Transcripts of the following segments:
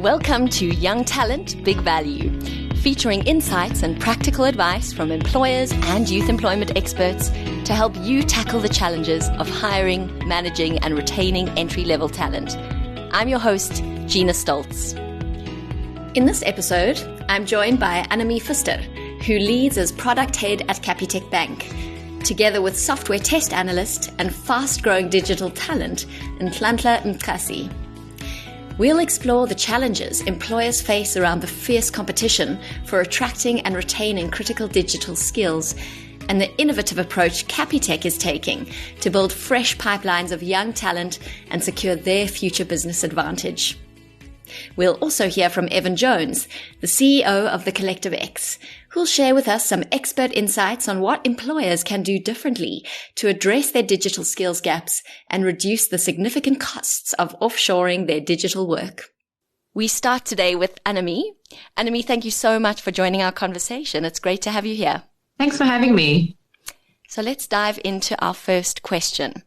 Welcome to Young Talent, Big Value, featuring insights and practical advice from employers and youth employment experts to help you tackle the challenges of hiring, managing, and retaining entry-level talent. I'm your host, Gina Stoltz. In this episode, I'm joined by Annemi Pfister, who leads as product head at Capitec Bank, together with software test analyst and fast-growing digital talent, Nhlanhla Mkasi. We'll explore the challenges employers face around the fierce competition for attracting and retaining critical digital skills and the innovative approach Capitec is taking to build fresh pipelines of young talent and secure their future business advantage. We'll also hear from Evan Jones, the CEO of the Collective X, who'll share with us some expert insights on what employers can do differently to address their digital skills gaps and reduce the significant costs of offshoring their digital work. We start today with Annemi. Annemi, thank you so much for joining our conversation. It's great to have you here. Thanks for having me. So let's dive into our first question.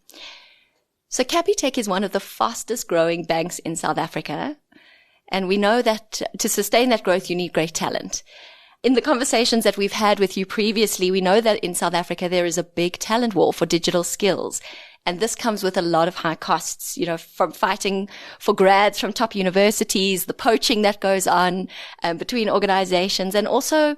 So Capitec is one of the fastest growing banks in South Africa. And we know that to sustain that growth, you need great talent. In the conversations that we've had with you previously, we know that in South Africa, there is a big talent war for digital skills. And this comes with a lot of high costs, from fighting for grads from top universities, the poaching that goes on between organizations, and also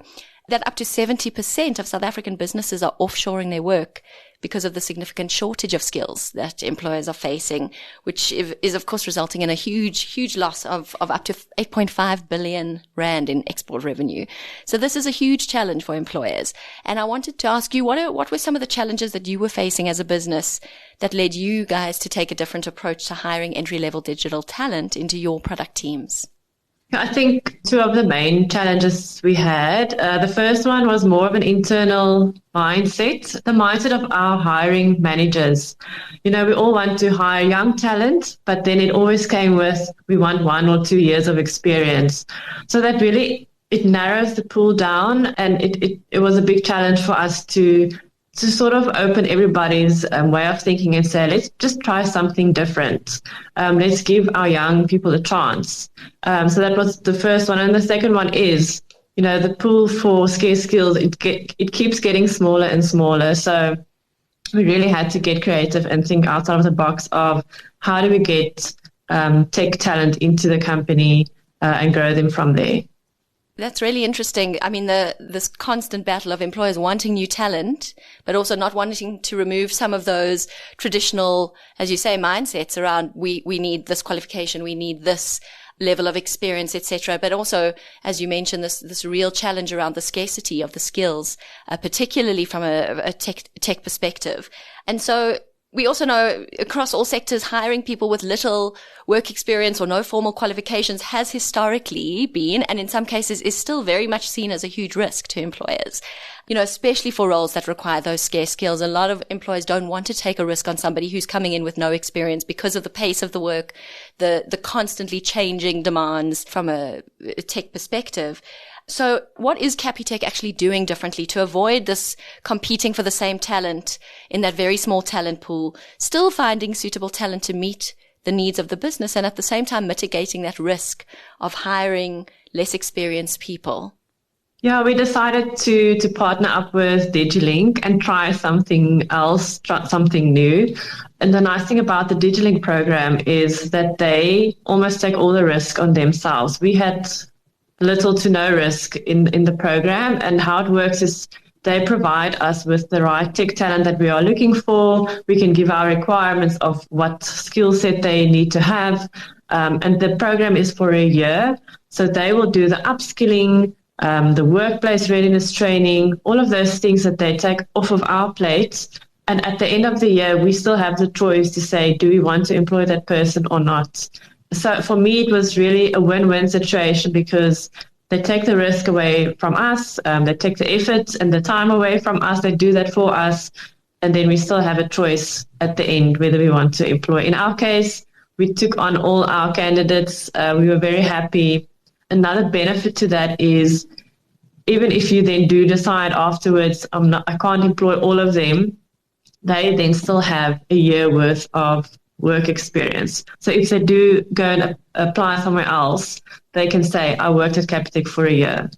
that up to 70% of South African businesses are offshoring their work because of the significant shortage of skills that employers are facing, which is of course resulting in a huge loss of up to 8.5 billion rand in export revenue. So this is a huge challenge for employers. And I wanted to ask you, what were some of the challenges that you were facing as a business that led you guys to take a different approach to hiring entry-level digital talent into your product teams? I think two of the main challenges we had, the first one was more of an internal mindset, the mindset of our hiring managers. We all want to hire young talent, but then it always came with, we want 1 or 2 years of experience. So that really, it narrows the pool down, and it was a big challenge for us to sort of open everybody's way of thinking and say, let's just try something different. Let's give our young people a chance. So that was the first one. And the second one is, the pool for scarce skills, it keeps getting smaller and smaller. So we really had to get creative and think outside of the box of how do we get tech talent into the company and grow them from there. That's really interesting. I mean, this constant battle of employers wanting new talent, but also not wanting to remove some of those traditional, as you say, mindsets around we need this qualification, we need this level of experience, etc. But also, as you mentioned, this real challenge around the scarcity of the skills, particularly from a tech perspective. And so we also know across all sectors, hiring people with little work experience or no formal qualifications has historically been, and in some cases is still very much seen as a huge risk to employers. Especially for roles that require those scarce skills. A lot of employers don't want to take a risk on somebody who's coming in with no experience because of the pace of the work, the constantly changing demands from a tech perspective. So what is Capitec actually doing differently to avoid this competing for the same talent in that very small talent pool, still finding suitable talent to meet the needs of the business and at the same time mitigating that risk of hiring less experienced people? Yeah, we decided to partner up with DigiLink and try something else, try something new. And the nice thing about the DigiLink program is that they almost take all the risk on themselves. We had little to no risk in the program, and how it works is they provide us with the right tech talent that we are looking for. We can give our requirements of what skill set they need to have, and the program is for a year. So they will do the upskilling, the workplace readiness training, all of those things that they take off of our plates. And at the end of the year, we still have the choice to say, do we want to employ that person or not? So for me, it was really a win-win situation because they take the risk away from us, they take the effort and the time away from us, they do that for us, and then we still have a choice at the end whether we want to employ. In our case, we took on all our candidates. We were very happy. Another benefit to that is even if you then do decide afterwards, I can't employ all of them, they then still have a year worth of work experience. So if they do go and apply somewhere else, they can say, I worked at Capitec for a year.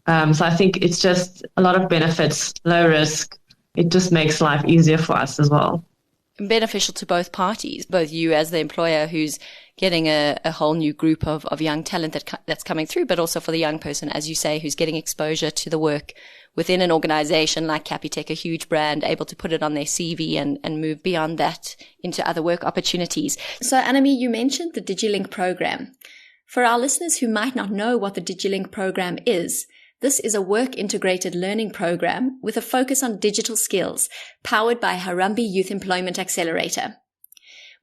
So I think it's just a lot of benefits, low risk. It just makes life easier for us as well. Beneficial to both parties, both you as the employer who's getting a whole new group of young talent that's coming through, but also for the young person, as you say, who's getting exposure to the work within an organization like Capitec, a huge brand, able to put it on their CV and move beyond that into other work opportunities. So Annemi, you mentioned the DigiLink program. For our listeners who might not know what the DigiLink program is, this is a work-integrated learning program with a focus on digital skills, powered by Harambee Youth Employment Accelerator.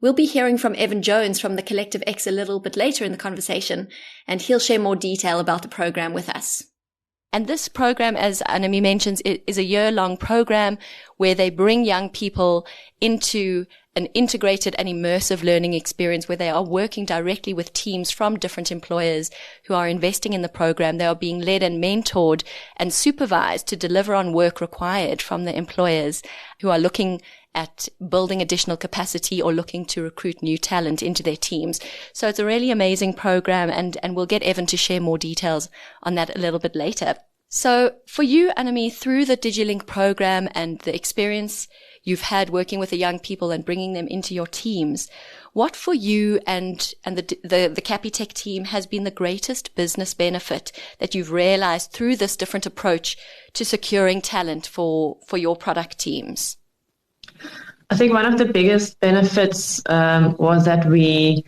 We'll be hearing from Evan Jones from the Collective X a little bit later in the conversation, and he'll share more detail about the program with us. And this program, as Annemi mentions, is a year-long program where they bring young people into an integrated and immersive learning experience where they are working directly with teams from different employers who are investing in the program. They are being led and mentored and supervised to deliver on work required from the employers who are looking at building additional capacity or looking to recruit new talent into their teams. So it's a really amazing program, and we'll get Evan to share more details on that a little bit later. So for you, Annemi, through the DigiLink program and the experience you've had working with the young people and bringing them into your teams, what for you and the Capitec team has been the greatest business benefit that you've realized through this different approach to securing talent for your product teams? I think one of the biggest benefits was that we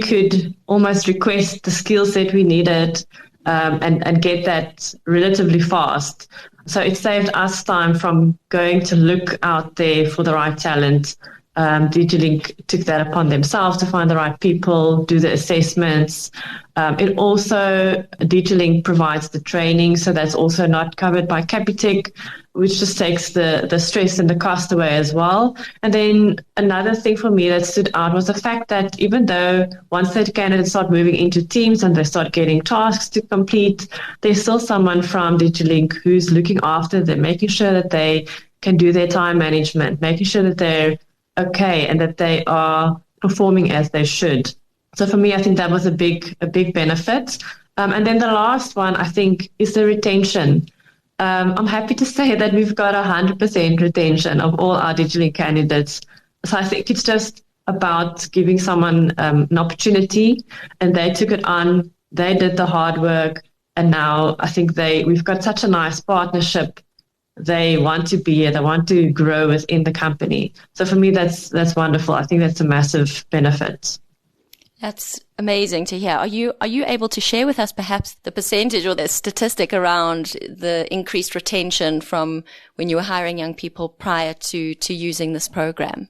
could almost request the skill set we needed and get that relatively fast. So it saved us time from going to look out there for the right talent. DigiLink took that upon themselves to find the right people, do the assessments. DigiLink provides the training, so that's also not covered by Capitec, which just takes the stress and the cost away as well. And then another thing for me that stood out was the fact that even though once the candidates start moving into teams and they start getting tasks to complete, there's still someone from DigiLink who's looking after them, making sure that they can do their time management, making sure that they're okay and that they are performing as they should. So for me, I think that was a big benefit. And then the last one, I think, is the retention. I'm happy to say that we've got 100% retention of all our DigiLink candidates. So I think it's just about giving someone an opportunity, and they took it on, they did the hard work, and now I think we've got such a nice partnership. They want to be here, they want to grow within the company. So for me, that's wonderful. I think that's a massive benefit. That's amazing to hear. Are you able to share with us perhaps the percentage or the statistic around the increased retention from when you were hiring young people prior to using this program?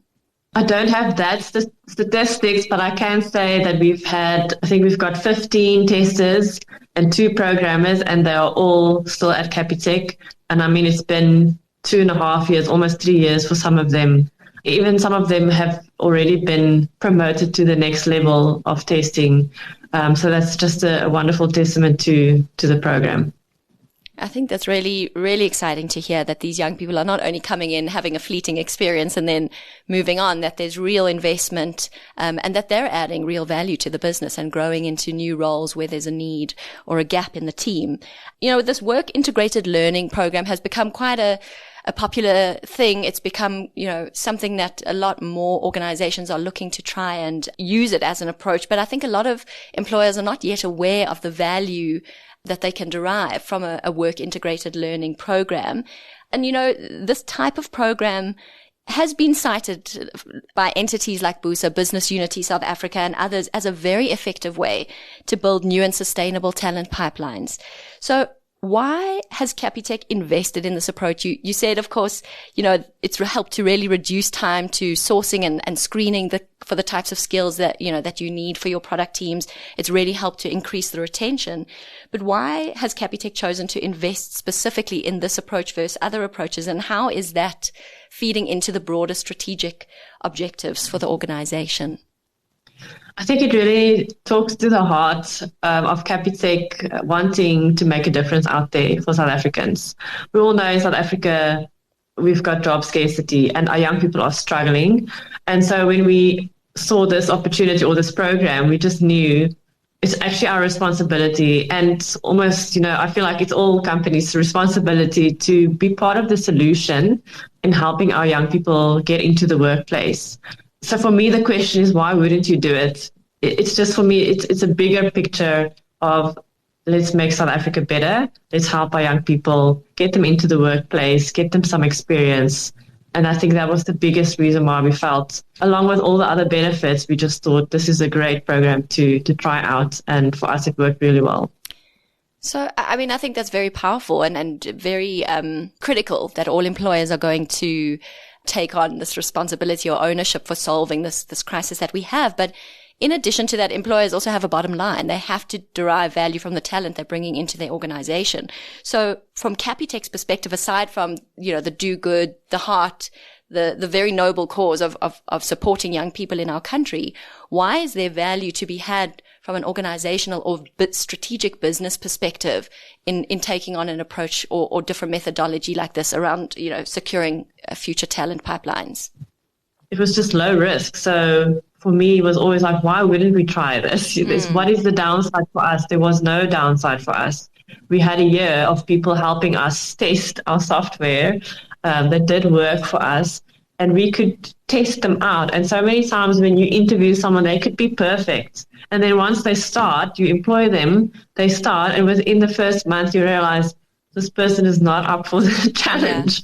I don't have that statistics, but I can say that we've got 15 testers and 2 programmers, and they are all still at Capitec. And I mean, it's been 2.5 years, almost 3 years for some of them. Even some of them have already been promoted to the next level of testing. So that's just a wonderful testament to the program. I think that's really, really exciting to hear that these young people are not only coming in, having a fleeting experience and then moving on, that there's real investment, and that they're adding real value to the business and growing into new roles where there's a need or a gap in the team. You know, this work integrated learning program has become quite a popular thing. It's become, something that a lot more organizations are looking to try and use it as an approach. But I think a lot of employers are not yet aware of the value that they can derive from a work integrated learning program. And, this type of program has been cited by entities like BUSA, Business Unity South Africa, and others as a very effective way to build new and sustainable talent pipelines. So why has Capitec invested in this approach? You said, of course, it's helped to really reduce time to sourcing and screening for the types of skills that you need for your product teams. It's really helped to increase the retention. But why has Capitec chosen to invest specifically in this approach versus other approaches? And how is that feeding into the broader strategic objectives for the organization? I think it really talks to the heart of Capitec wanting to make a difference out there for South Africans. We all know in South Africa, we've got job scarcity and our young people are struggling. And so when we saw this opportunity or this program, we just knew it's actually our responsibility, and almost, I feel like it's all companies' responsibility to be part of the solution in helping our young people get into the workplace. So for me, the question is, why wouldn't you do it? It's just, for me, it's a bigger picture of, let's make South Africa better. Let's help our young people, get them into the workplace, get them some experience. And I think that was the biggest reason why we felt, along with all the other benefits, we just thought this is a great program to try out. And for us, it worked really well. So, I mean, I think that's very powerful and very critical that all employers are going to take on this responsibility or ownership for solving this crisis that we have. But in addition to that, employers also have a bottom line. They have to derive value from the talent they're bringing into their organization. So from Capitec's perspective, aside from, the do good, the heart, the very noble cause of supporting young people in our country, why is there value to be had from an organizational or strategic business perspective in taking on an approach or different methodology like this around, securing future talent pipelines? It was just low risk. So for me, it was always like, why wouldn't we try this? What is the downside for us? There was no downside for us. We had a year of people helping us test our software that did work for us, and we could test them out. And so many times when you interview someone, they could be perfect. And then once they start, you employ them, they start, and within the first month, you realize this person is not up for the challenge.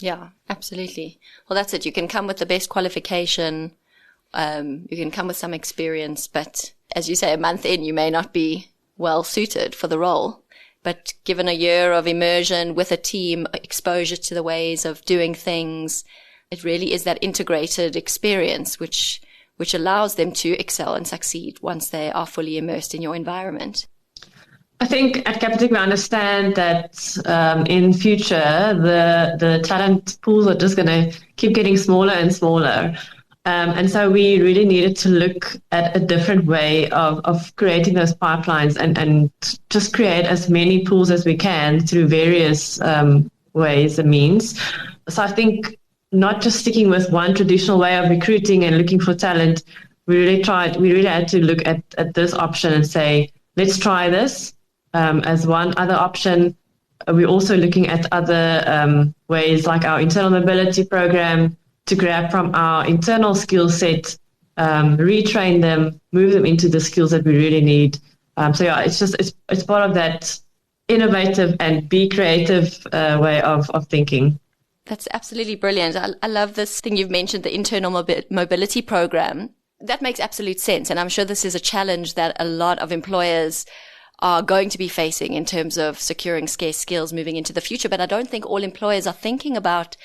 Yeah, absolutely. Well, that's it. You can come with the best qualification. You can come with some experience, but as you say, a month in, you may not be well suited for the role. But given a year of immersion with a team, exposure to the ways of doing things, it really is that integrated experience which allows them to excel and succeed once they are fully immersed in your environment. I think at Capitec we understand that in future the talent pools are just going to keep getting smaller and smaller. And so we really needed to look at a different way of creating those pipelines and just create as many pools as we can through various ways and means. So I think not just sticking with one traditional way of recruiting and looking for talent, we really had to look at this option and say, let's try this as one other option. We're also looking at other ways like our internal mobility program, to grab from our internal skill set, retrain them, move them into the skills that we really need. It's part of that innovative and be creative way of thinking. That's absolutely brilliant. I love this thing you've mentioned, the internal mobility program. That makes absolute sense. And I'm sure this is a challenge that a lot of employers are going to be facing in terms of securing scarce skills moving into the future. But I don't think all employers are thinking about,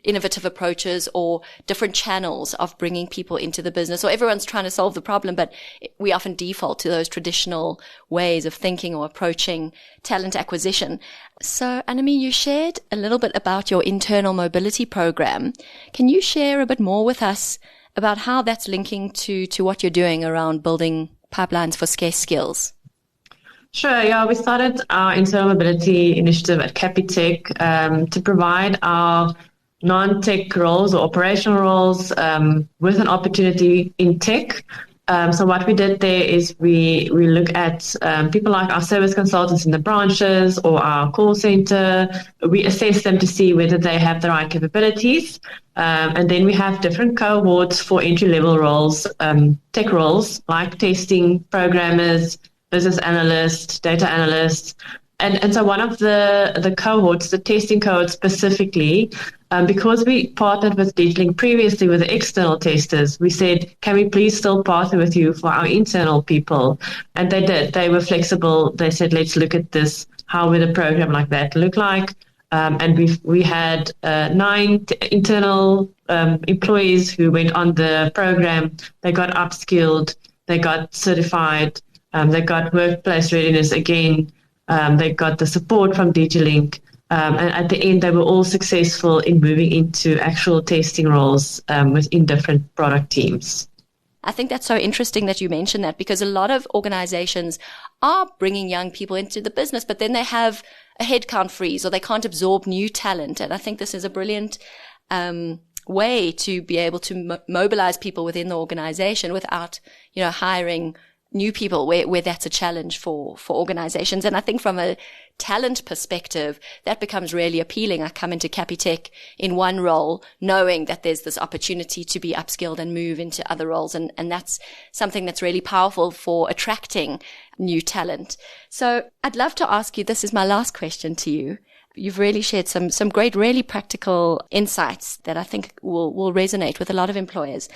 innovative approaches or different channels of bringing people into the business, or everyone's trying to solve the problem, but we often default to those traditional ways of thinking or approaching talent acquisition. So, Annemi, you shared a little bit about your internal mobility program. Can you share a bit more with us about how that's linking to what you're doing around building pipelines for scarce skills? Sure, yeah. We started our internal mobility initiative at Capitec to provide our non-tech roles or operational roles with an opportunity in tech. So what we did there is we look at people like our service consultants in the branches or our call center. We assess them to see whether they have the right capabilities. And then we have different cohorts for entry-level roles, tech roles like testing, programmers, business analysts, data analysts. And so one of the cohorts, the testing cohort specifically, because we partnered with DigiLink previously with the external testers, we said, can we please still partner with you for our internal people? And they did. They were flexible. They said, let's look at this. How would a program like that look like? And we had 9 internal employees who went on the program. They got upskilled. They got certified. They got workplace readiness again. They got the support from DigiLink. And at the end, they were all successful in moving into actual testing roles within different product teams. I think that's so interesting that you mentioned that, because a lot of organizations are bringing young people into the business, but then they have a headcount freeze or they can't absorb new talent. And I think this is a brilliant way to be able to mobilize people within the organization without, hiring new people where that's a challenge for organizations. And I think from a talent perspective, that becomes really appealing. I come into Capitec in one role, knowing that there's this opportunity to be upskilled and move into other roles. And that's something that's really powerful for attracting new talent. So I'd love to ask you, this is my last question to you. You've really shared some great, really practical insights that I think will resonate with a lot of employers.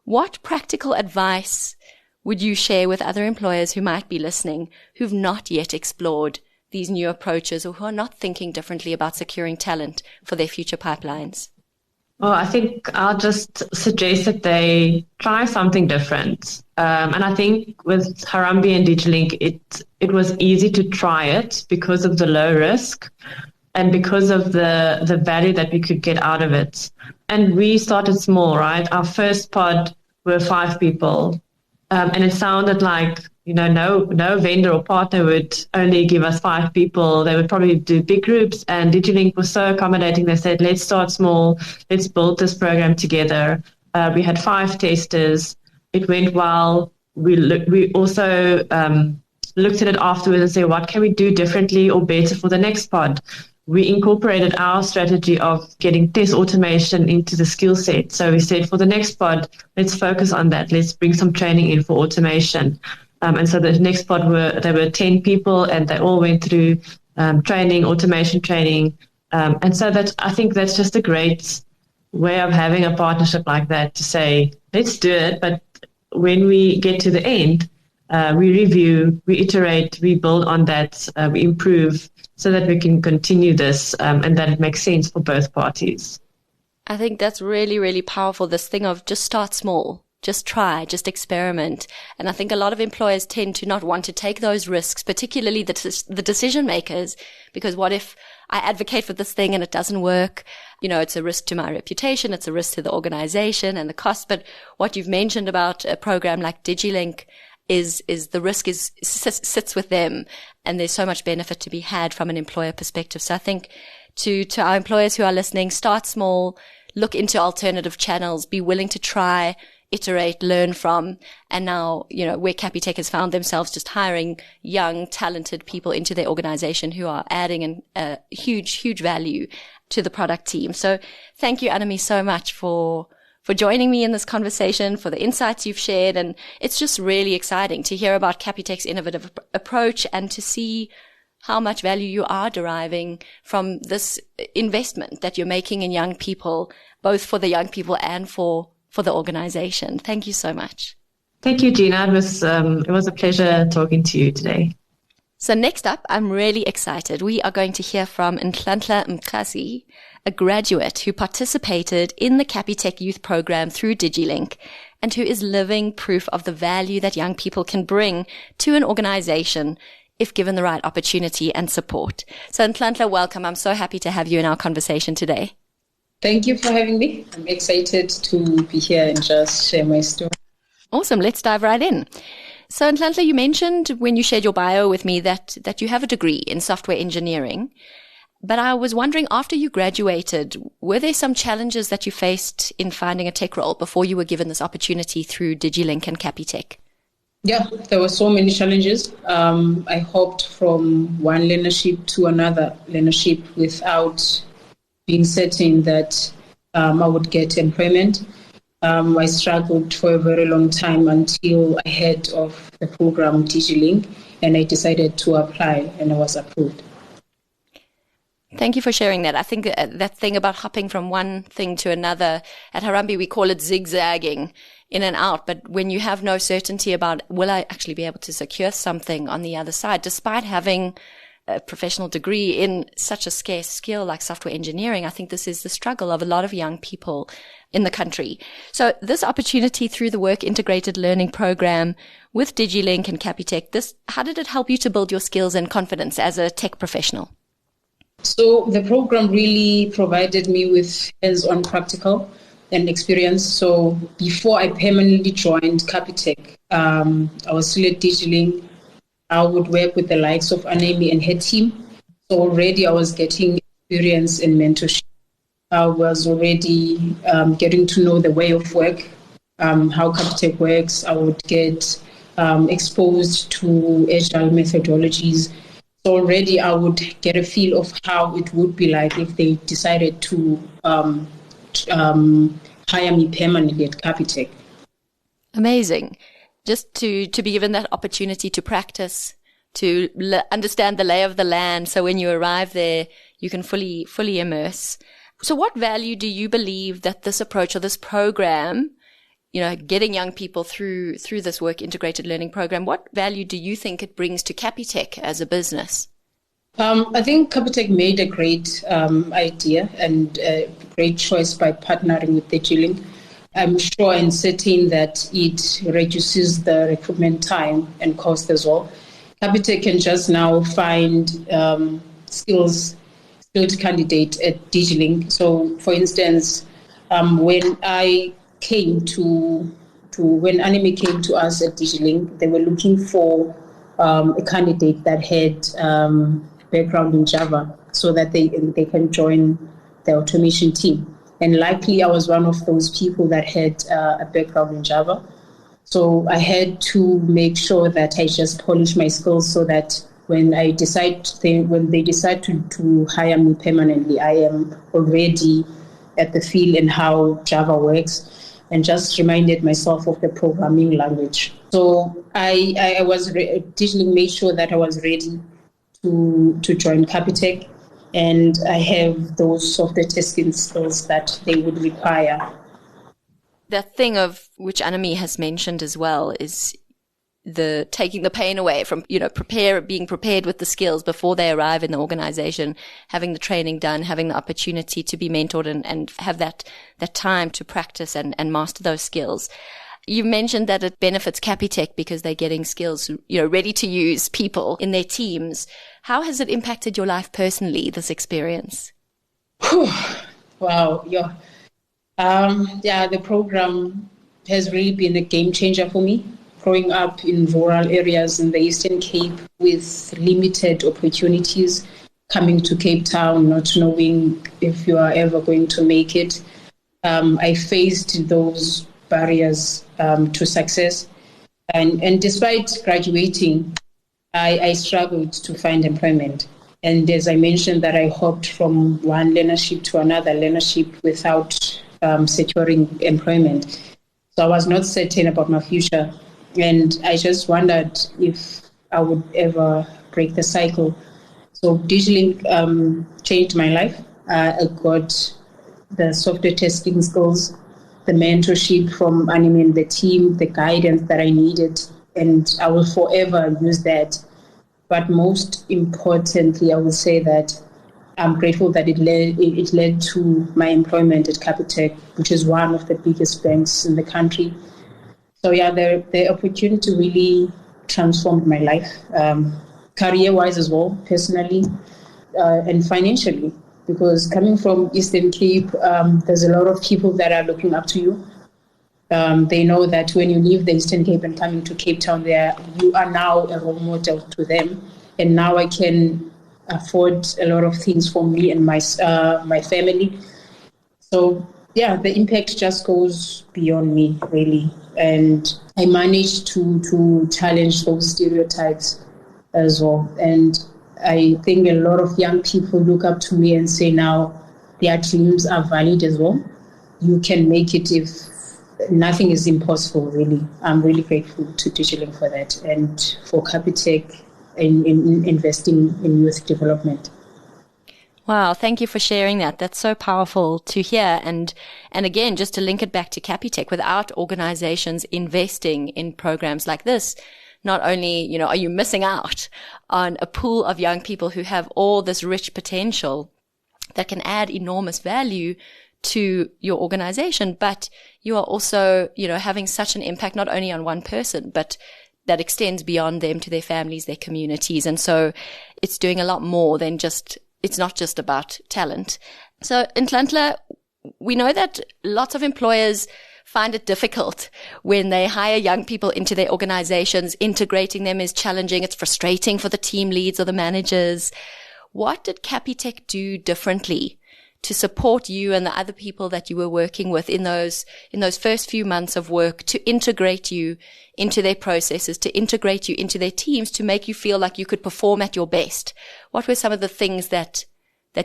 What practical advice would you share with other employers who might be listening, who've not yet explored these new approaches or who are not thinking differently about securing talent for their future pipelines? Well, I think I'll just suggest that they try something different. And I think with Harambee and DigiLink, it was easy to try it because of the low risk and because of the value that we could get out of it. And we started small, right? Our first pod were 5 people. And it sounded like, no vendor or partner would only give us 5 people. They would probably do big groups. And DigiLink was so accommodating. They said, let's start small. Let's build this program together. We had 5 testers. It went well. We also looked at it afterwards and said, what can we do differently or better for the next pod? We incorporated our strategy of getting test automation into the skill set. So we said, for the next pod, let's focus on that. Let's bring some training in for automation. And so the next pod there were 10 people, and they all went through training, automation training. And so I think that's just a great way of having a partnership like that, to say, let's do it. But when we get to the end, we review, we iterate, we build on that, we improve, so that we can continue this and that it makes sense for both parties. I think that's really, really powerful, this thing of just start small, just try, just experiment. And I think a lot of employers tend to not want to take those risks, particularly the decision makers, because what if I advocate for this thing and it doesn't work? It's a risk to my reputation, it's a risk to the organization and the cost. But what you've mentioned about a program like DigiLink is the risk sits with them, and there's so much benefit to be had from an employer perspective. So I think to our employers who are listening, start small, look into alternative channels, be willing to try, iterate, learn from. And now, where Capitec has found themselves just hiring young, talented people into their organization who are adding a huge, huge value to the product team. So thank you, Annemi, so much for joining me in this conversation, for the insights you've shared. And it's just really exciting to hear about Capitec's innovative approach and to see how much value you are deriving from this investment that you're making in young people, both for the young people and for the organization. Thank you so much. Thank you, Gina. It was a pleasure talking to you today. So next up, I'm really excited. We are going to hear from Nhlanhla Mkhasi, a graduate who participated in the Capitec Youth Program through DigiLink and who is living proof of the value that young people can bring to an organization if given the right opportunity and support. So Nhlanhla, welcome. I'm so happy to have you in our conversation today. Thank you for having me. I'm excited to be here and just share my story. Awesome. Let's dive right in. So Nhlanhla, you mentioned when you shared your bio with me that you have a degree in software engineering. But I was wondering, after you graduated, were there some challenges that you faced in finding a tech role before you were given this opportunity through DigiLink and Capitec? Yeah, there were so many challenges. I hopped from one learnership to another learnership without being certain that I would get employment. I struggled for a very long time until I heard of the program DigiLink, and I decided to apply, and I was approved. Thank you for sharing that. I think that thing about hopping from one thing to another, at Harambee we call it zigzagging in and out. But when you have no certainty about, will I actually be able to secure something on the other side, despite having a professional degree in such a scarce skill like software engineering, I think this is the struggle of a lot of young people in the country. So this opportunity through the Work Integrated Learning Program with DigiLink and Capitec, how did it help you to build your skills and confidence as a tech professional? So the program really provided me with hands-on practical and experience. So before I permanently joined Capitec, I was still at DigiLink. I would work with the likes of Annemi and her team. So already I was getting experience in mentorship. I was already getting to know the way of work, how Capitec works. I would get exposed to agile methodologies. So already I would get a feel of how it would be like if they decided to hire me permanently at Capitec. Amazing. Just to be given that opportunity to practice, to understand the lay of the land. So when you arrive there, you can fully immerse. So what value do you believe that this approach or this program, getting young people through this work integrated learning program, what value do you think it brings to Capitec as a business? I think Capitec made a great idea and a great choice by partnering with DigiLink. I'm sure and certain that it reduces the recruitment time and cost as well. Capitec can just now find skilled candidate at DigiLink. So, for instance, when Annemi came to us at DigiLink, they were looking for a candidate that had background in Java so that they can join the automation team. And likely I was one of those people that had a background in Java. So I had to make sure that I just polish my skills so that when they decide to hire me permanently, I am already at the feel and how Java works, and just reminded myself of the programming language. So DigiLink made sure that I was ready to join Capitec, and I have those software testing skills that they would require. The thing of which Annemi has mentioned as well is the taking the pain away from, being prepared with the skills before they arrive in the organization, having the training done, having the opportunity to be mentored and have that time to practice and master those skills. You mentioned that it benefits Capitec because they're getting skills, ready to use people in their teams. How has it impacted your life personally, this experience? Wow. Yeah. The program has really been a game changer for me. Growing up in rural areas in the Eastern Cape with limited opportunities, coming to Cape Town, not knowing if you are ever going to make it, I faced those barriers to success. And despite graduating, I struggled to find employment. And as I mentioned, that I hopped from one learnership to another learnership without securing employment. So I was not certain about my future. And I just wondered if I would ever break the cycle. So DigiLink changed my life. I got the software testing skills, the mentorship from Annemi and the team, the guidance that I needed, and I will forever use that. But most importantly, I would say that I'm grateful that it led to my employment at Capitec, which is one of the biggest banks in the country. So the opportunity really transformed my life, career-wise as well, personally, and financially. Because coming from Eastern Cape, there's a lot of people that are looking up to you. They know that when you leave the Eastern Cape and coming to Cape Town, you are now a role model to them. And now I can afford a lot of things for me and my family. So the impact just goes beyond me, really. And I managed to challenge those stereotypes as well. And I think a lot of young people look up to me and say now their dreams are valid as well. You can make it if nothing is impossible, really. I'm really grateful to DigiLink for that and for Capitec in investing in youth development. Wow, thank you for sharing that. That's so powerful to hear. And again, just to link it back to Capitec, without organizations investing in programs like this, not only, are you missing out on a pool of young people who have all this rich potential that can add enormous value to your organization, but you are also, having such an impact not only on one person, but that extends beyond them to their families, their communities. And so it's doing a lot more than it's not just about talent. So in Nhlanhla, we know that lots of employers find it difficult when they hire young people into their organizations. Integrating them is challenging. It's frustrating for the team leads or the managers. What did Capitec do differently to support you and the other people that you were working with in those first few months of work, to integrate you into their processes, to integrate you into their teams, to make you feel like you could perform at your best? What were some of the things that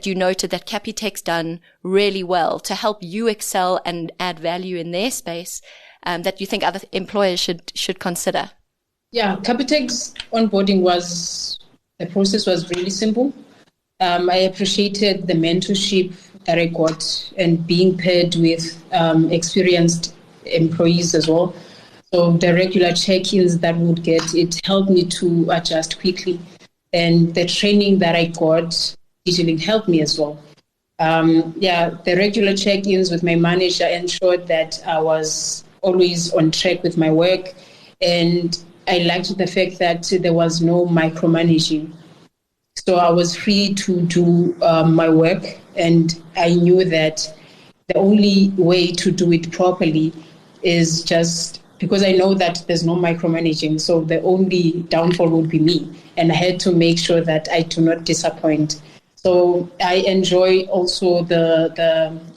you noted that Capitec's done really well to help you excel and add value in their space, that you think other employers should consider? Yeah, Capitec's onboarding the process was really simple. I appreciated the mentorship that I got and being paired with experienced employees as well. So the regular check-ins that we would get, it helped me to adjust quickly. And the training that I got, DigiLink, helped me as well. The regular check-ins with my manager ensured that I was always on track with my work. And I liked the fact that there was no micromanaging. So I was free to do my work, and I knew that the only way to do it properly is just because I know that there's no micromanaging. So the only downfall would be me, and I had to make sure that I do not disappoint. So I enjoy also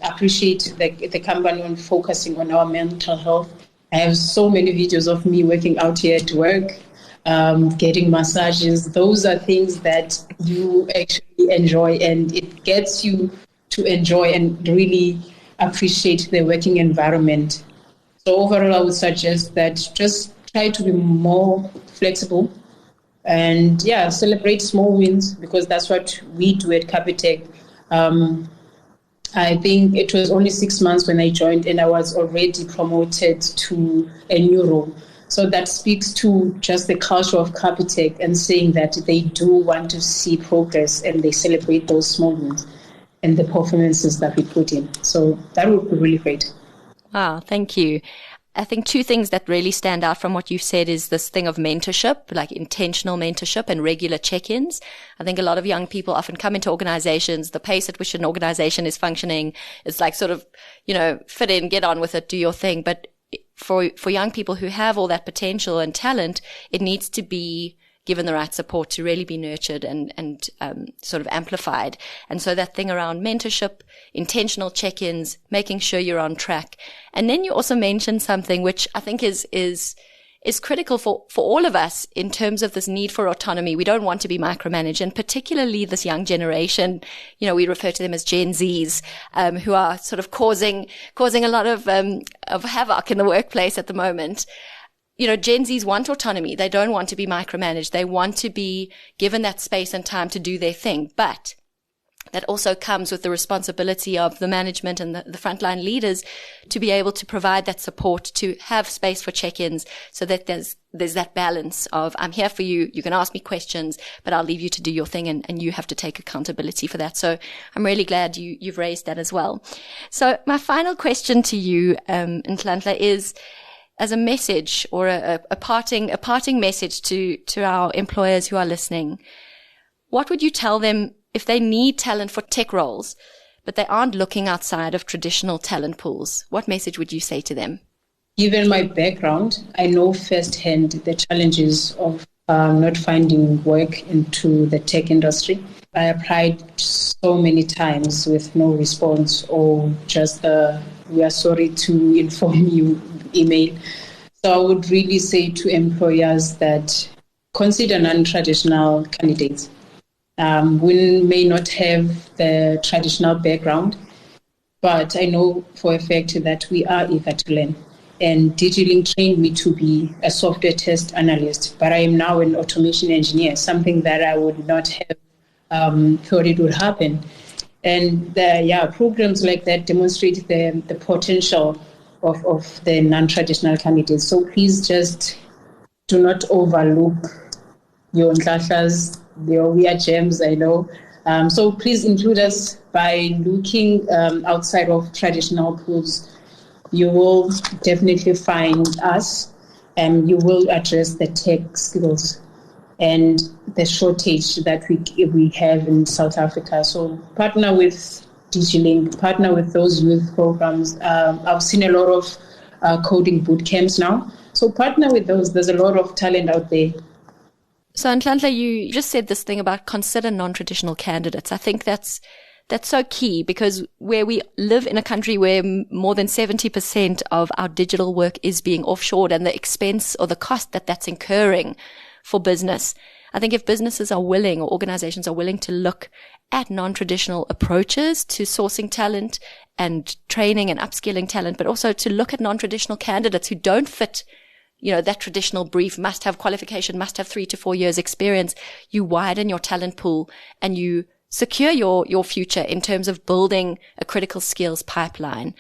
appreciate the company on focusing on our mental health. I have so many videos of me working out here at work, getting massages. Those are things that you actually enjoy, and it gets you to enjoy and really appreciate the working environment. So overall, I would suggest that just try to be more flexible and celebrate small wins, because that's what we do at Capitec. I think it was only 6 months when I joined, and I was already promoted to a new role. So that speaks to just the culture of Capitec and saying that they do want to see progress and they celebrate those small wins and the performances that we put in. So that would be really great. Wow, thank you. I think two things that really stand out from what you've said is this thing of mentorship, like intentional mentorship and regular check-ins. I think a lot of young people often come into organizations, the pace at which an organization is functioning, it's like sort of, fit in, get on with it, do your thing. But for young people who have all that potential and talent, it needs to be given the right support to really be nurtured and sort of amplified. And so that thing around mentorship, intentional check-ins, making sure you're on track. And then you also mentioned something which I think is critical for all of us in terms of this need for autonomy. We don't want to be micromanaged, and particularly this young generation, we refer to them as Gen Zs, who are sort of causing a lot of havoc in the workplace at the moment. Gen Zs want autonomy. They don't want to be micromanaged. They want to be given that space and time to do their thing. But that also comes with the responsibility of the management and the frontline leaders to be able to provide that support, to have space for check-ins, so that there's that balance of, I'm here for you, you can ask me questions, but I'll leave you to do your thing, and you have to take accountability for that. So I'm really glad you've raised that as well. So my final question to you, Nhlanhla, is, as a message or a parting message to our employers who are listening, what would you tell them if they need talent for tech roles, but they aren't looking outside of traditional talent pools? What message would you say to them? Given my background, I know firsthand the challenges of not finding work into the tech industry. I applied so many times with no response, or just we are sorry to inform you email. So I would really say to employers that consider non-traditional candidates. We may not have the traditional background, but I know for a fact that we are eager to learn. And DigiLink trained me to be a software test analyst, but I am now an automation engineer, something that I would not have thought it would happen. And programs like that demonstrate the potential of the non-traditional candidates. So please just do not overlook your Nhlanhlas. We are gems, I know. So please include us by looking outside of traditional pools. You will definitely find us, and you will address the tech skills and the shortage that we have in South Africa. So partner with DigiLink, partner with those youth programs. I've seen a lot of coding boot camps now. So partner with those. There's a lot of talent out there. So Nhlanhla, you just said this thing about consider non-traditional candidates. I think that's that's so key, because where we live in a country where more than 70% of our digital work is being offshored, and the expense or the cost that that's incurring for business. I think if businesses are willing, or organizations are willing, to look at non-traditional approaches to sourcing talent and training and upskilling talent, but also to look at non-traditional candidates who don't fit, that traditional brief, must have qualification, must have 3 to 4 years experience, you widen your talent pool and you secure your future in terms of building a critical skills pipeline.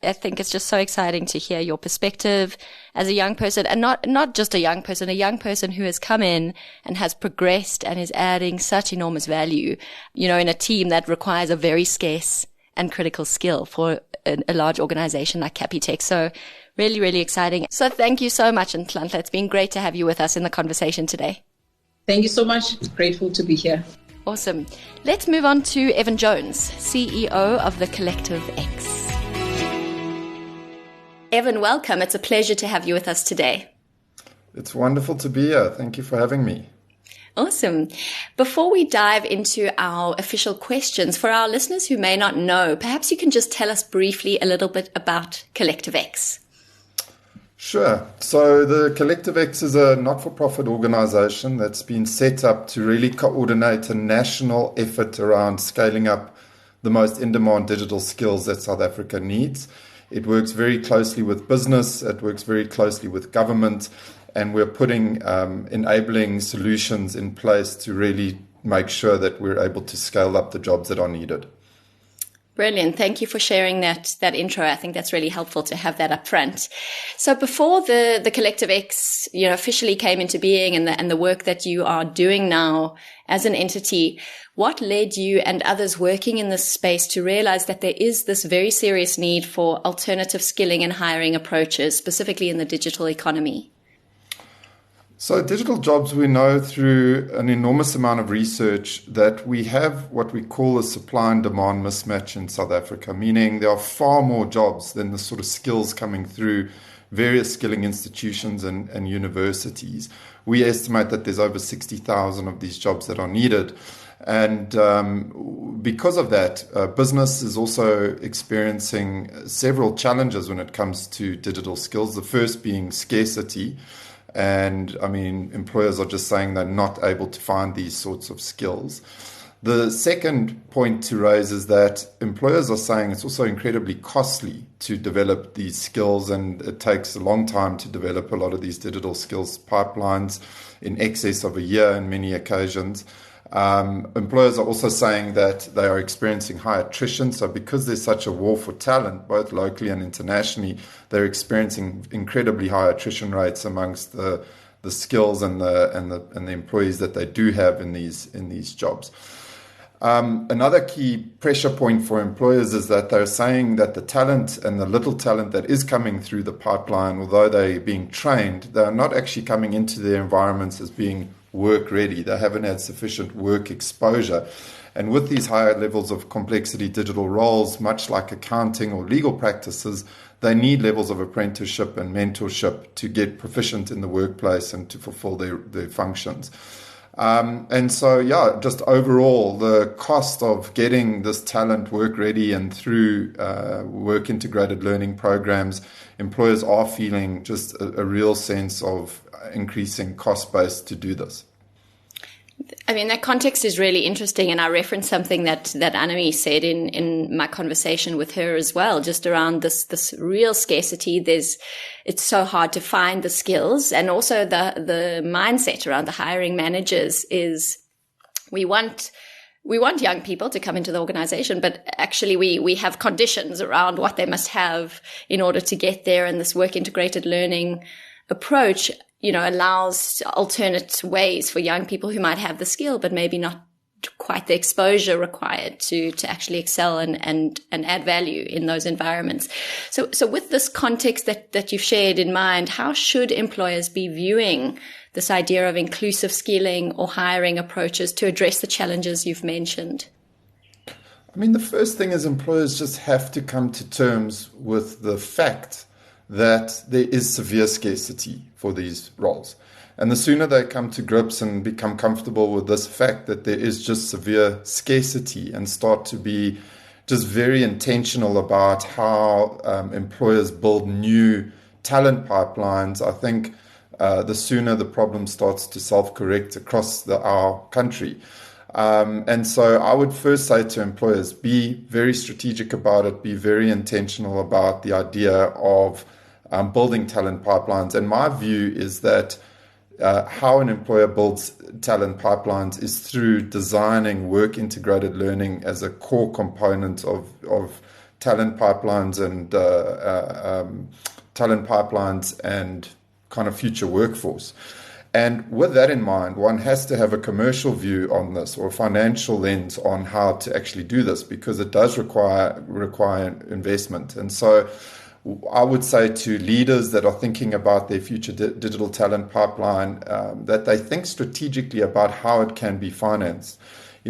I think it's just so exciting to hear your perspective as a young person, and not just a young person who has come in and has progressed and is adding such enormous value, in a team that requires a very scarce and critical skill for a large organization like Capitec. So really, really exciting. So thank you so much, Nhlanhla. It's been great to have you with us in the conversation today. Thank you so much. Grateful to be here. Awesome. Let's move on to Evan Jones, CEO of the Collective X. Evan, welcome. It's a pleasure to have you with us today. It's wonderful to be here. Thank you for having me. Awesome. Before we dive into our official questions, for our listeners who may not know, perhaps you can just tell us briefly a little bit about Collective X. Sure. So the Collective X is a not-for-profit organization that's been set up to really coordinate a national effort around scaling up the most in-demand digital skills that South Africa needs. It works very closely with business, it works very closely with government, and we're putting enabling solutions in place to really make sure that we're able to scale up the jobs that are needed. Brilliant. Thank you for sharing that intro. I think that's really helpful to have that up front. So before the Collective X, officially came into being, and the work that you are doing now as an entity, what led you and others working in this space to realize that there is this very serious need for alternative skilling and hiring approaches, specifically in the digital economy? So digital jobs, we know through an enormous amount of research that we have what we call a supply and demand mismatch in South Africa, meaning there are far more jobs than the sort of skills coming through various skilling institutions and universities. We estimate that there's over 60,000 of these jobs that are needed. And because of that, business is also experiencing several challenges when it comes to digital skills, the first being scarcity. And employers are just saying they're not able to find these sorts of skills. The second point to raise is that employers are saying it's also incredibly costly to develop these skills, and it takes a long time to develop a lot of these digital skills pipelines, in excess of a year in many occasions. Employers are also saying that they are experiencing high attrition. So because there's such a war for talent, both locally and internationally, they're experiencing incredibly high attrition rates amongst the skills and the employees that they do have in these jobs. Another key pressure point for employers is that they're saying that the talent and the little talent that is coming through the pipeline, although they're being trained, they're not actually coming into their environments as being work ready. They haven't had sufficient work exposure. And with these higher levels of complexity digital roles, much like accounting or legal practices, they need levels of apprenticeship and mentorship to get proficient in the workplace and to fulfill their functions. And so, just overall, the cost of getting this talent work ready and through work integrated learning programs, employers are feeling just a real sense of increasing cost base to do this. That context is really interesting, and I referenced something that Annemi said in my conversation with her as well, just around this real scarcity. It's so hard to find the skills, and also the mindset around the hiring managers is we want young people to come into the organization, but actually we have conditions around what they must have in order to get there, and this work integrated learning approach allows alternate ways for young people who might have the skill, but maybe not quite the exposure required to actually excel and add value in those environments. So with this context that you've shared in mind, how should employers be viewing this idea of inclusive skilling or hiring approaches to address the challenges you've mentioned? The first thing is employers just have to come to terms with the fact that there is severe scarcity for these roles. And the sooner they come to grips and become comfortable with this fact that there is just severe scarcity and start to be just very intentional about how employers build new talent pipelines, I think the sooner the problem starts to self-correct across our country. And so I would first say to employers, be very strategic about it, be very intentional about the idea of building talent pipelines. And my view is that how an employer builds talent pipelines is through designing work-integrated learning as a core component of talent pipelines and kind of future workforce. And with that in mind, one has to have a commercial view on this or a financial lens on how to actually do this, because it does require investment. And so I would say to leaders that are thinking about their future digital talent pipeline, that they think strategically about how it can be financed.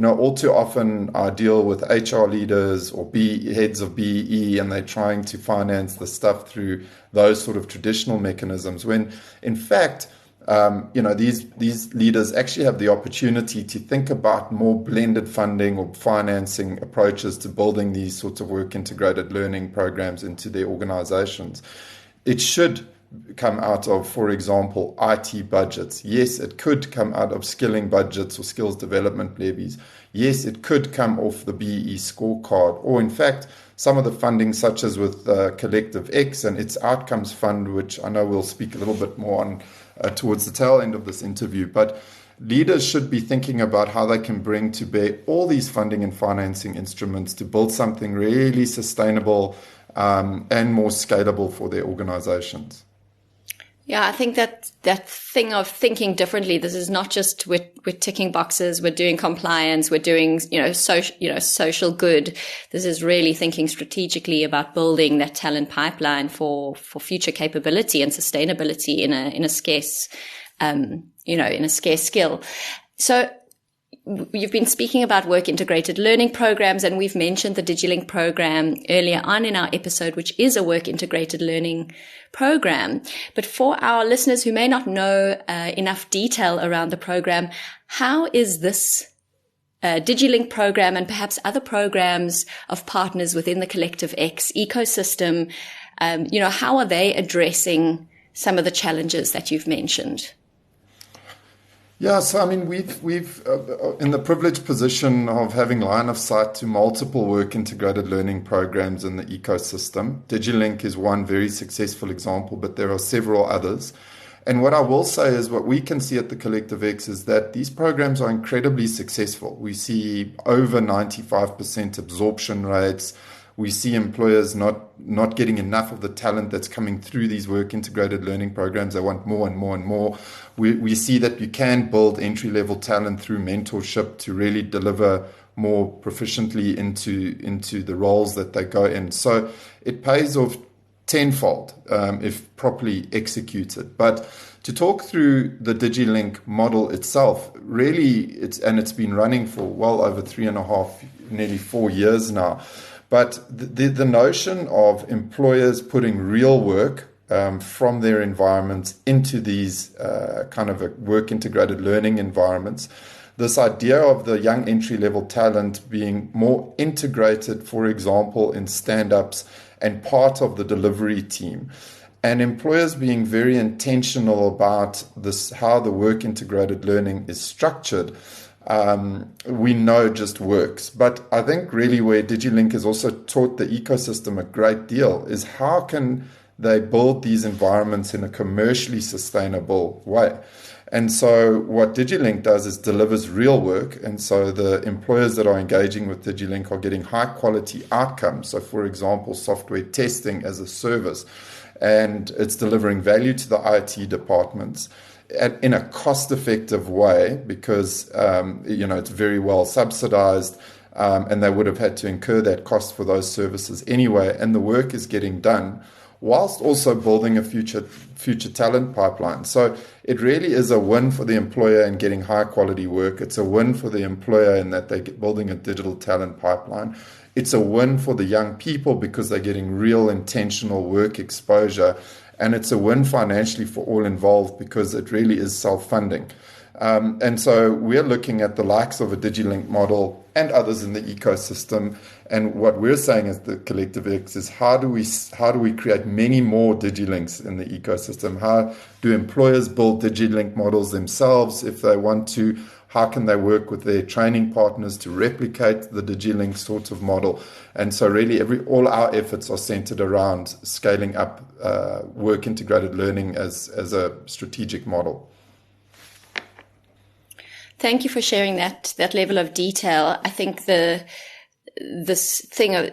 All too often I deal with HR leaders or heads of BEE, and they're trying to finance the stuff through those sort of traditional mechanisms, when in fact, these leaders actually have the opportunity to think about more blended funding or financing approaches to building these sorts of work-integrated learning programs into their organizations. It should come out of, for example, IT budgets. Yes, it could come out of skilling budgets or skills development levies. Yes, it could come off the BEE scorecard, or in fact, some of the funding, such as with Collective X and its Outcomes Fund, which I know we'll speak a little bit more on towards the tail end of this interview. But leaders should be thinking about how they can bring to bear all these funding and financing instruments to build something really sustainable and more scalable for their organizations. Yeah, I think that thing of thinking differently. This is not just we're ticking boxes, we're doing compliance, we're doing social good. This is really thinking strategically about building that talent pipeline for future capability and sustainability in a scarce skill. So you've been speaking about work-integrated learning programs, and we've mentioned the DigiLink program earlier on in our episode, which is a work-integrated learning program. But for our listeners who may not know enough detail around the program, how is this DigiLink program and perhaps other programs of partners within the Collective X ecosystem, how are they addressing some of the challenges that you've mentioned? Yeah, so I mean, we've in the privileged position of having line of sight to multiple work-integrated learning programs in the ecosystem. DigiLink is one very successful example, but there are several others. And what I will say is what we can see at the Collective X is that these programs are incredibly successful. We see over 95% absorption rates. We see employers not getting enough of the talent that's coming through these work-integrated learning programs. They want more and more and more. We see that you can build entry-level talent through mentorship to really deliver more proficiently into the roles that they go in. So it pays off tenfold if properly executed. But to talk through the DigiLink model itself, really, it's been running for well over 3.5, nearly 4 years now. But the notion of employers putting real work from their environments into these kind of work-integrated learning environments, this idea of the young entry-level talent being more integrated, for example, in stand-ups and part of the delivery team, and employers being very intentional about this, how the work-integrated learning is structured, we know just works. But I think really where DigiLink has also taught the ecosystem a great deal is how can they build these environments in a commercially sustainable way. And so what DigiLink does is delivers real work. And so the employers that are engaging with DigiLink are getting high quality outcomes. So for example, software testing as a service, and it's delivering value to the IT departments in a cost-effective way because, it's very well subsidized and they would have had to incur that cost for those services anyway. And the work is getting done whilst also building a future talent pipeline. So it really is a win for the employer in getting high-quality work. It's a win for the employer in that they're building a digital talent pipeline. It's a win for the young people because they're getting real intentional work exposure. and it's a win financially for all involved because it really is self-funding. And so we're looking at the likes of a DigiLink model and others in the ecosystem. And what we're saying as the Collective X is how do we create many more DigiLinks in the ecosystem? How do employers build DigiLink models themselves if they want to? How can they work with their training partners to replicate the DigiLink sort of model? And so really all our efforts are centered around scaling up work integrated learning as a strategic model. Thank you for sharing that level of detail. I think this thing of,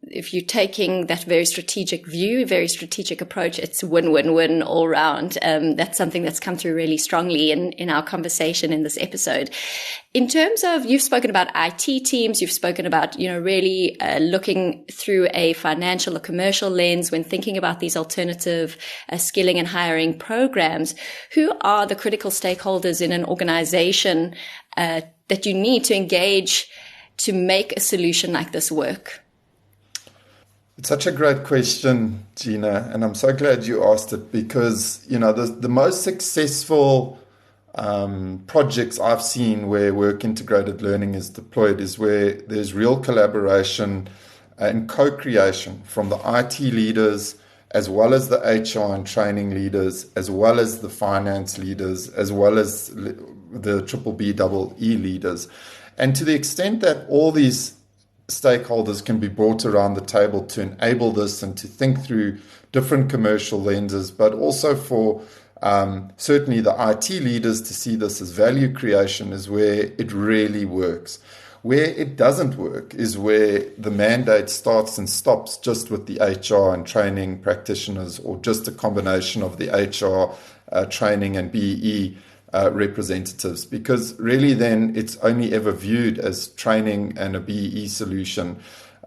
if you're taking that very strategic view, very strategic approach, it's win-win-win all round. That's something that's come through really strongly in our conversation in this episode. In terms of, you've spoken about IT teams, you've spoken about, really looking through a financial or commercial lens when thinking about these alternative skilling and hiring programs. Who are the critical stakeholders in an organization that you need to engage to make a solution like this work? It's such a great question, Gina, and I'm so glad you asked it because, the most successful projects I've seen where work integrated learning is deployed is where there's real collaboration and co-creation from the IT leaders, as well as the HR and training leaders, as well as the finance leaders, as well as the BBEE leaders. And to the extent that all these stakeholders can be brought around the table to enable this and to think through different commercial lenses, but also for certainly the IT leaders to see this as value creation is where it really works. Where it doesn't work is where the mandate starts and stops just with the HR and training practitioners or just a combination of the HR training and BEE representatives, because really then it's only ever viewed as training and a BEE solution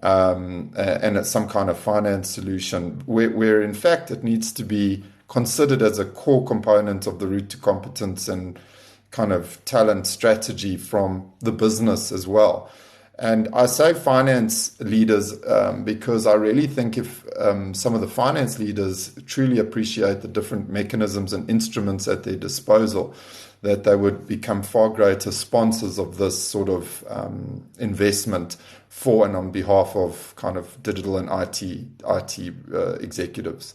and it's some kind of finance solution where in fact it needs to be considered as a core component of the route to competence and kind of talent strategy from the business as well. And I say finance leaders because I really think if some of the finance leaders truly appreciate the different mechanisms and instruments at their disposal, that they would become far greater sponsors of this sort of investment for and on behalf of kind of digital and IT executives.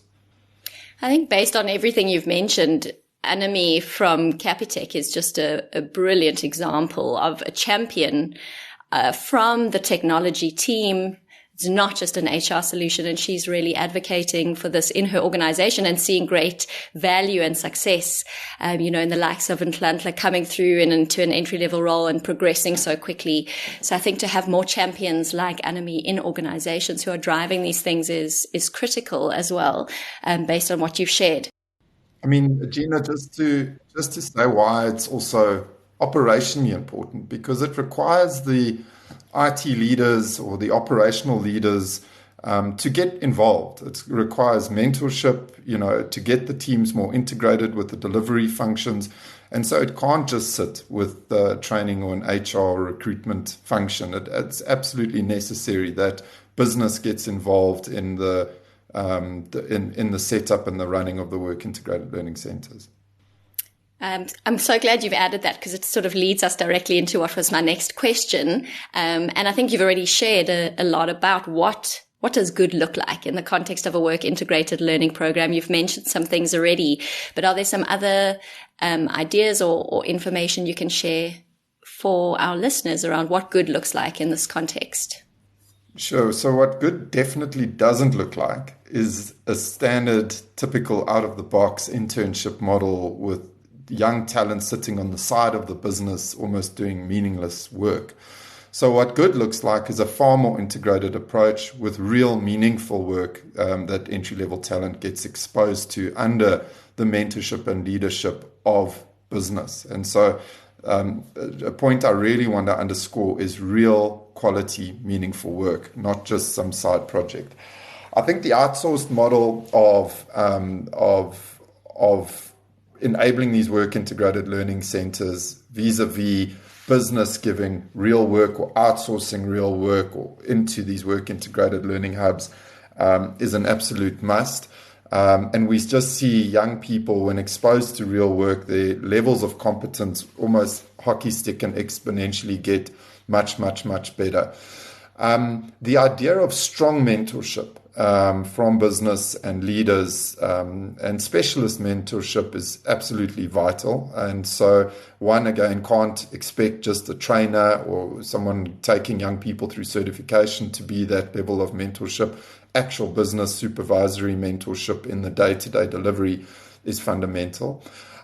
I think based on everything you've mentioned, Annemi from Capitec is just a brilliant example of a champion from the technology team. It's not just an HR solution, and she's really advocating for this in her organization and seeing great value and success, in the likes of Ntlantla coming through and into an entry-level role and progressing so quickly. So I think to have more champions like Annemi in organizations who are driving these things is critical as well, based on what you've shared. I mean, Gina, just to say why it's also operationally important, because it requires the IT leaders or the operational leaders to get involved. It requires mentorship, to get the teams more integrated with the delivery functions. And so it can't just sit with training or an HR recruitment function. It's absolutely necessary that business gets involved in the setup and the running of the work integrated learning centers. I'm so glad you've added that, because it sort of leads us directly into what was my next question. And I think you've already shared a lot about what does good look like in the context of a work integrated learning program. You've mentioned some things already, but are there some other ideas or information you can share for our listeners around what good looks like in this context? Sure. So what good definitely doesn't look like is a standard, typical out-of-the-box internship model with young talent sitting on the side of the business, almost doing meaningless work. So what good looks like is a far more integrated approach with real meaningful work that entry-level talent gets exposed to under the mentorship and leadership of business. And so a point I really want to underscore is real quality, meaningful work, not just some side project. I think the outsourced model of enabling these work integrated learning centers vis-a-vis business giving real work or outsourcing real work or into these work integrated learning hubs is an absolute must. And we just see young people, when exposed to real work, their levels of competence almost hockey stick and exponentially get much, much, much better. The idea of strong mentorship from business and leaders and specialist mentorship is absolutely vital. And so one, again, can't expect just a trainer or someone taking young people through certification to be that level of mentorship. Actual business supervisory mentorship in the day-to-day delivery is fundamental.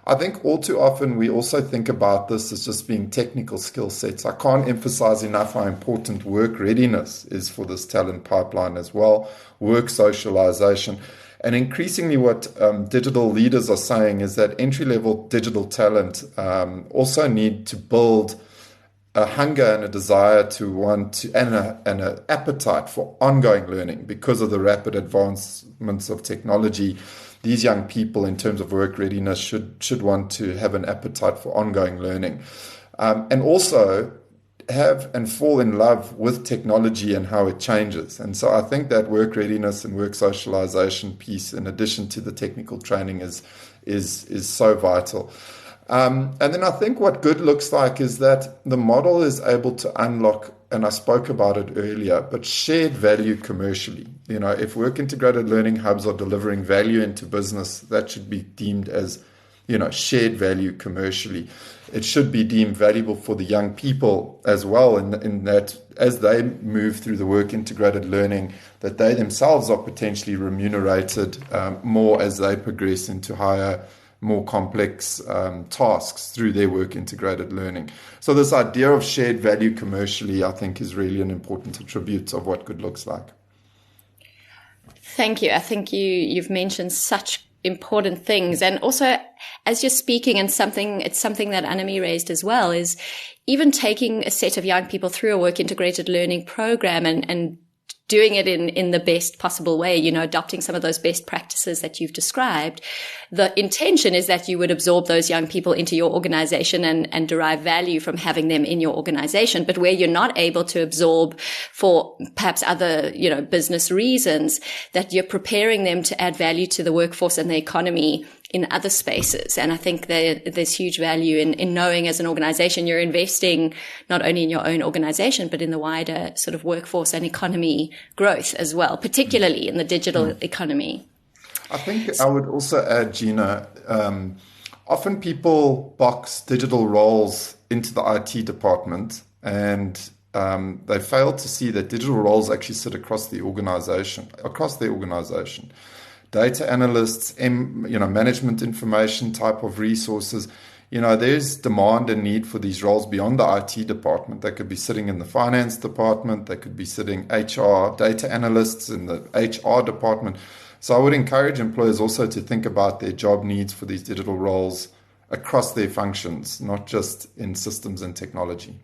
I think all too often we also think about this as just being technical skill sets. I can't emphasize enough how important work readiness is for this talent pipeline as well, work socialization. And increasingly what digital leaders are saying is that entry-level digital talent also need to build a hunger and a desire to want to, and an appetite for ongoing learning because of the rapid advancements of technology. These young people, in terms of work readiness, should want to have an appetite for ongoing learning, and also have and fall in love with technology and how it changes. And so I think that work readiness and work socialization piece, in addition to the technical training, is so vital. And then I think what good looks like is that the model is able to unlock, and I spoke about it earlier, but shared value commercially. You know, if work integrated learning hubs are delivering value into business, that should be deemed as, you know, shared value commercially. It should be deemed valuable for the young people as well, in that as they move through the work integrated learning, that they themselves are potentially remunerated more as they progress into higher, more complex tasks through their work integrated learning. So this idea of shared value commercially, I think, is really an important attribute of what good looks like. Thank you. I think you've mentioned such important things. And also, as you're speaking, and it's something that Annemi raised as well, is even taking a set of young people through a work integrated learning program and doing it in the best possible way, you know, adopting some of those best practices that you've described. The intention is that you would absorb those young people into your organization and derive value from having them in your organization. But where you're not able to absorb for perhaps other, you know, business reasons, that you're preparing them to add value to the workforce and the economy in other spaces. And I think there's huge value in knowing as an organization you're investing not only in your own organization, but in the wider sort of workforce and economy growth as well, particularly in the digital economy. I think I would also add, Gina, often people box digital roles into the IT department, and they fail to see that digital roles actually sit across the organization. Data analysts, management information type of resources. You know, there's demand and need for these roles beyond the IT department. They could be sitting in the finance department. They could be sitting HR, data analysts in the HR department. So I would encourage employers also to think about their job needs for these digital roles across their functions, not just in systems and technology.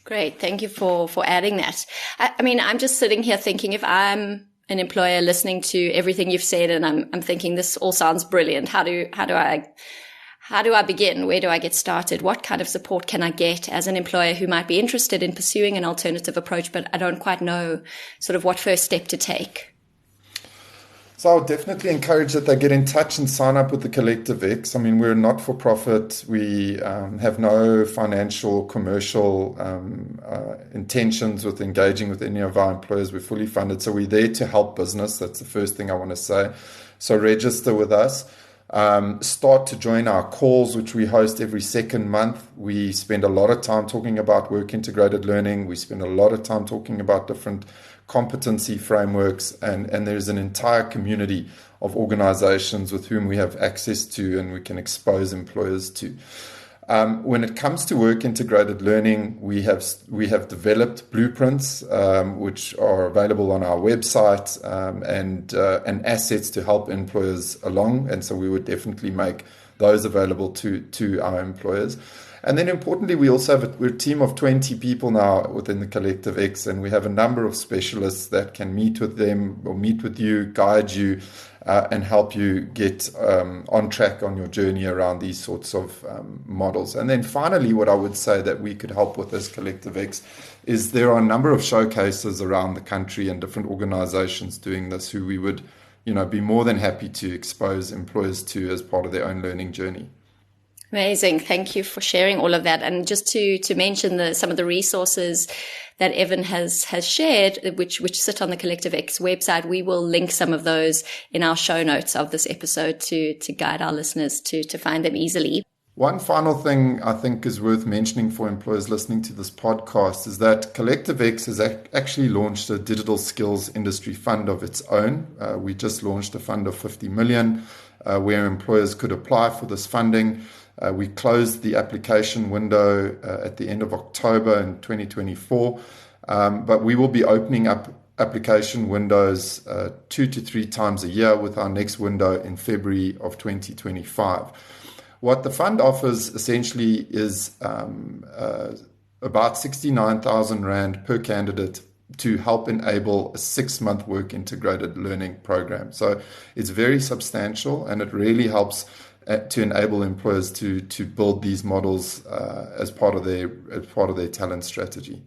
Great. Thank you for adding that. I mean, I'm just sitting here thinking, if I'm an employer listening to everything you've said, and I'm thinking this all sounds brilliant. How do I begin? Where do I get started? What kind of support can I get as an employer who might be interested in pursuing an alternative approach, but I don't quite know sort of what first step to take? So I would definitely encourage that they get in touch and sign up with the Collective X. I mean, we're not for profit. We have no financial, commercial intentions with engaging with any of our employers. We're fully funded. So we're there to help business. That's the first thing I want to say. So register with us. Start to join our calls, which we host every second month. We spend a lot of time talking about work integrated learning. We spend a lot of time talking about different competency frameworks, and there's an entire community of organizations with whom we have access to and we can expose employers to. When it comes to work integrated learning, we have developed blueprints which are available on our website and assets to help employers along, and so we would definitely make those available to our employers. And then importantly, we also have we're a team of 20 people now within the Collective X, and we have a number of specialists that can meet with them or meet with you, guide you, and help you get on track on your journey around these sorts of models. And then finally, what I would say that we could help with as Collective X is there are a number of showcases around the country and different organizations doing this who we would be more than happy to expose employers to as part of their own learning journey. Amazing. Thank you for sharing all of that. And just to mention some of the resources that Evan has shared, which sit on the Collective X website, we will link some of those in our show notes of this episode to guide our listeners to find them easily. One final thing I think is worth mentioning for employers listening to this podcast is that Collective X has actually launched a digital skills industry fund of its own. We just launched a fund of 50 million where employers could apply for this funding. We closed the application window at the end of October in 2024, but we will be opening up application windows 2 to 3 times a year, with our next window in February of 2025. What the fund offers essentially is about 69,000 Rand per candidate to help enable a 6-month work integrated learning program. So it's very substantial, and it really helps to enable employers to build these models as part of their talent strategy.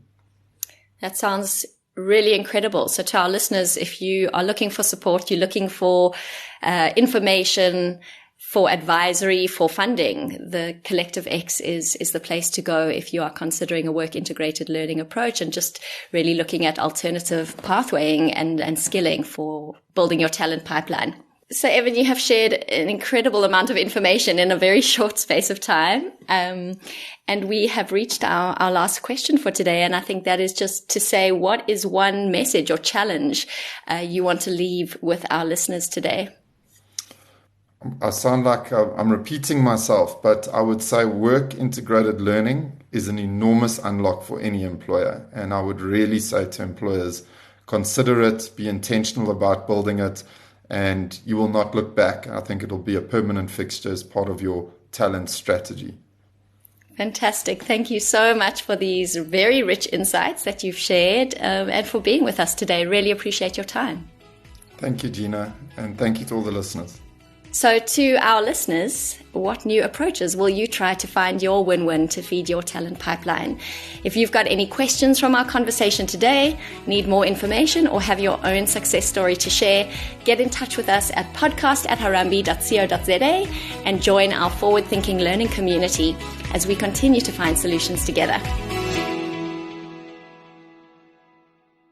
That sounds really incredible. So to our listeners, if you are looking for support, you're looking for information, for advisory, for funding, the Collective X is the place to go if you are considering a work integrated learning approach and just really looking at alternative pathwaying and skilling for building your talent pipeline. So Evan, you have shared an incredible amount of information in a very short space of time. And we have reached our last question for today. And I think that is just to say, what is one message or challenge you want to leave with our listeners today? I sound like I'm repeating myself, but I would say work integrated learning is an enormous unlock for any employer. And I would really say to employers, consider it, be intentional about building it, and you will not look back. I think it'll be a permanent fixture as part of your talent strategy. Fantastic. Thank you so much for these very rich insights that you've shared and for being with us today. Really appreciate your time. Thank you, Gina, and thank you to all the listeners. So to our listeners, what new approaches will you try to find your win-win to feed your talent pipeline? If you've got any questions from our conversation today, need more information, or have your own success story to share, get in touch with us at podcast@harambee.co.za and join our forward-thinking learning community as we continue to find solutions together.